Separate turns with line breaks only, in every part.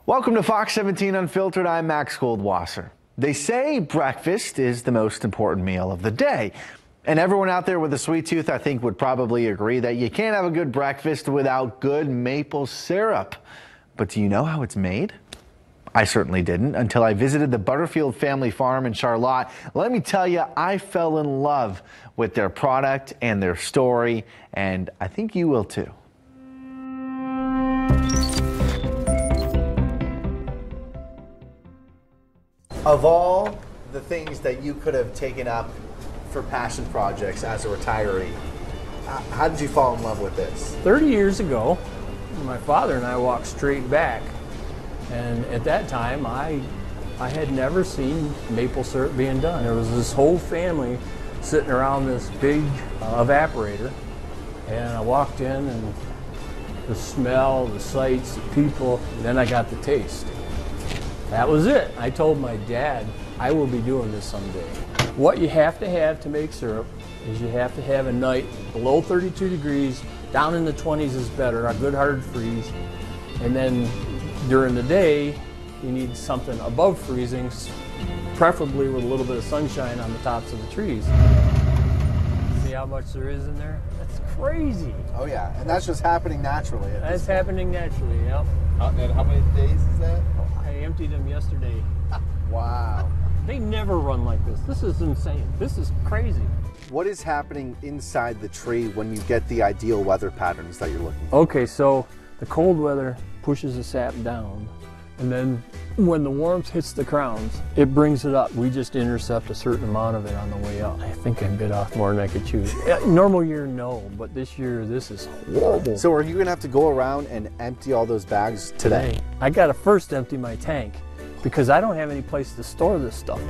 Welcome to Fox 17 Unfiltered. I'm Max Goldwasser. They say breakfast is the most important meal of the day. And everyone out there with a sweet tooth, I think, would probably agree that you can't have a good breakfast without good maple syrup. But do you know how it's made? I certainly didn't until I visited the Butterfield family farm in Charlotte. Let me tell you, I fell in love with their product and their story, and I think you will too. Of all the things that you could have taken up for passion projects as a retiree, how did you fall in love with this?
30 years ago, my father and I walked straight back, and at that time I had never seen maple syrup being done. There was this whole family sitting around this big evaporator, and I walked in, and the smell, the sights, the people, then I got the taste. That was it. I told my dad, I will be doing this someday. What you have to make syrup is you have to have a night below 32 degrees, down in the 20s is better, a good hard freeze. And then during the day, you need something above freezing, preferably with a little bit of sunshine on the tops of the trees. See how much there is in there? That's crazy.
Oh yeah, and that's just happening naturally.
That's happening naturally, yep.
And how many days is that?
I emptied them yesterday.
Wow.
They never run like this. This is insane. This is crazy.
What is happening inside the tree when you get the ideal weather patterns that you're looking for?
Okay, so the cold weather pushes the sap down, and then when the warmth hits the crowns, it brings it up. We just intercept a certain amount of it on the way up. I think I bit off more than I could chew. Normal year, no, but this year, this is horrible.
So are you gonna have to go around and empty all those bags today?
I gotta first empty my tank because I don't have any place to store this stuff.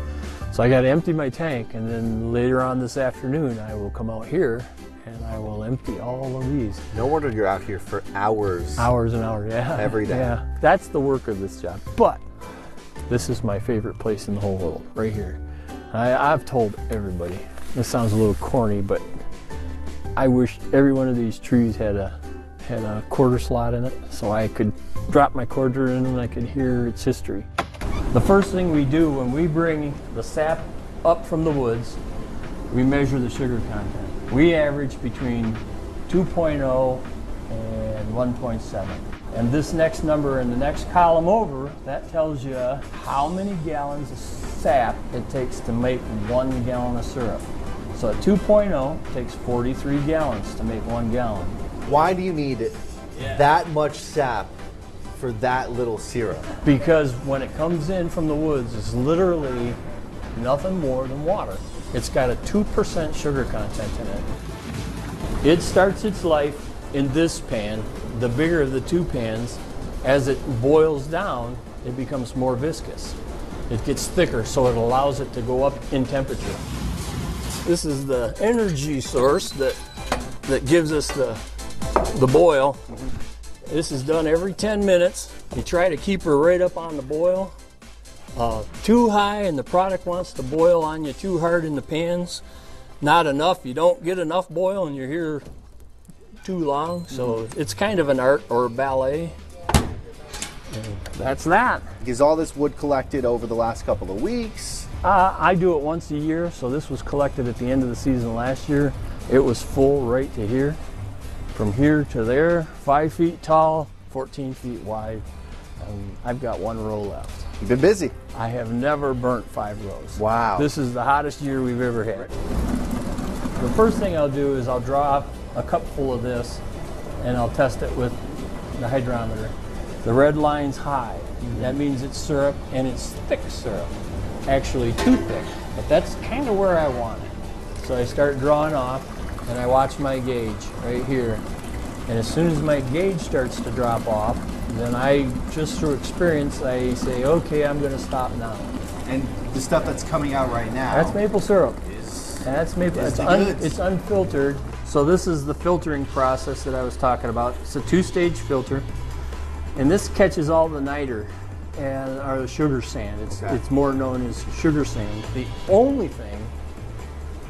So I gotta empty my tank, and then later on this afternoon, I will come out here and I will empty all of these.
No wonder you're out here for hours.
Hours and hours, yeah.
Every day.
Yeah, that's the work of this job. But this is my favorite place in the whole world, right here. I've told everybody, this sounds a little corny, but I wish every one of these trees had a quarter slot in it, so I could drop my quarter in and I could hear its history. The first thing we do when we bring the sap up from the woods, we measure the sugar content. We average between 2.0 and 1.7. And this next number in the next column over, that tells you how many gallons of sap it takes to make 1 gallon of syrup. So at 2.0, it takes 43 gallons to make 1 gallon.
Why do you need that much sap for that little syrup?
Because when it comes in from the woods, it's literally nothing more than water. It's got a 2% sugar content in it. It starts its life in this pan. The bigger of the two pans, as it boils down, it becomes more viscous. It gets thicker, so it allows it to go up in temperature. This is the energy source that gives us the boil. This is done every 10 minutes. You try to keep her right up on the boil. Too high and the product wants to boil on you too hard in the pans. Not enough, you don't get enough boil and you're here too long. So it's kind of an art or a ballet. And that's that.
Is all this wood collected over the last couple of weeks?
I do it once a year, so this was collected at the end of the season last year. It was full right to here. From here to there, 5 feet tall, 14 feet wide. And I've got 1 row left.
You've been busy.
I have never burnt 5 rows.
Wow.
This is the hottest year we've ever had. The first thing I'll do is I'll draw a cup full of this and I'll test it with the hydrometer. The red line's high. That means it's syrup, and it's thick syrup. Actually too thick, but that's kind of where I want it. So I start drawing off and I watch my gauge right here. And as soon as my gauge starts to drop off, then I, just through experience, I say, okay, I'm going to stop now.
And the stuff that's coming out right now,
that's maple syrup. That's maple. It's unfiltered. So this is the filtering process that I was talking about. It's a 2-stage filter, and this catches all the niter or the sugar sand. It's more known as sugar sand. The only thing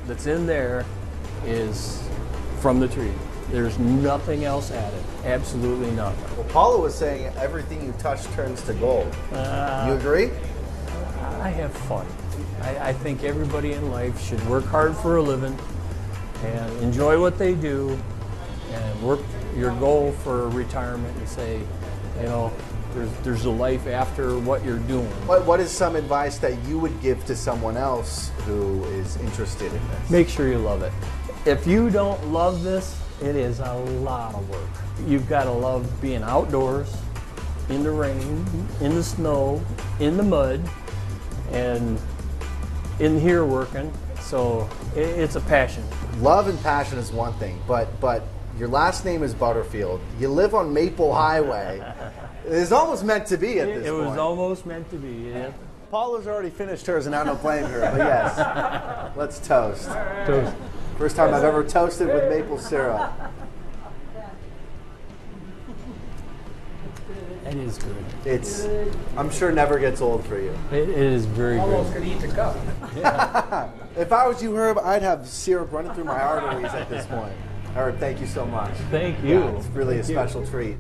that's in there is from the tree. There's nothing else added. Absolutely nothing.
Well, Paula was saying everything you touch turns to gold. You agree?
I have fun. I think everybody in life should work hard for a living and enjoy what they do, and work your goal for retirement and say, you know, there's a life after what you're doing.
What is some advice that you would give to someone else who is interested in this?
Make sure you love it. If you don't love this, it is a lot of work. You've got to love being outdoors, in the rain, in the snow, in the mud, and in here working. So it's a passion.
Love and passion is one thing, but your last name is Butterfield. You live on Maple Highway. It's almost meant to be at this point.
It was almost meant to be, yeah.
Paula's already finished hers and I don't blame her, but yes, let's toast.
Toast.
First time I've ever toasted with maple syrup.
It is good.
It's, I'm sure, never gets old for you.
It is very
Almost
good.
could eat the cup.
If I was you, Herb, I'd have syrup running through my arteries at this point. Herb, thank you so much.
Thank you.
Yeah, it's really a special treat.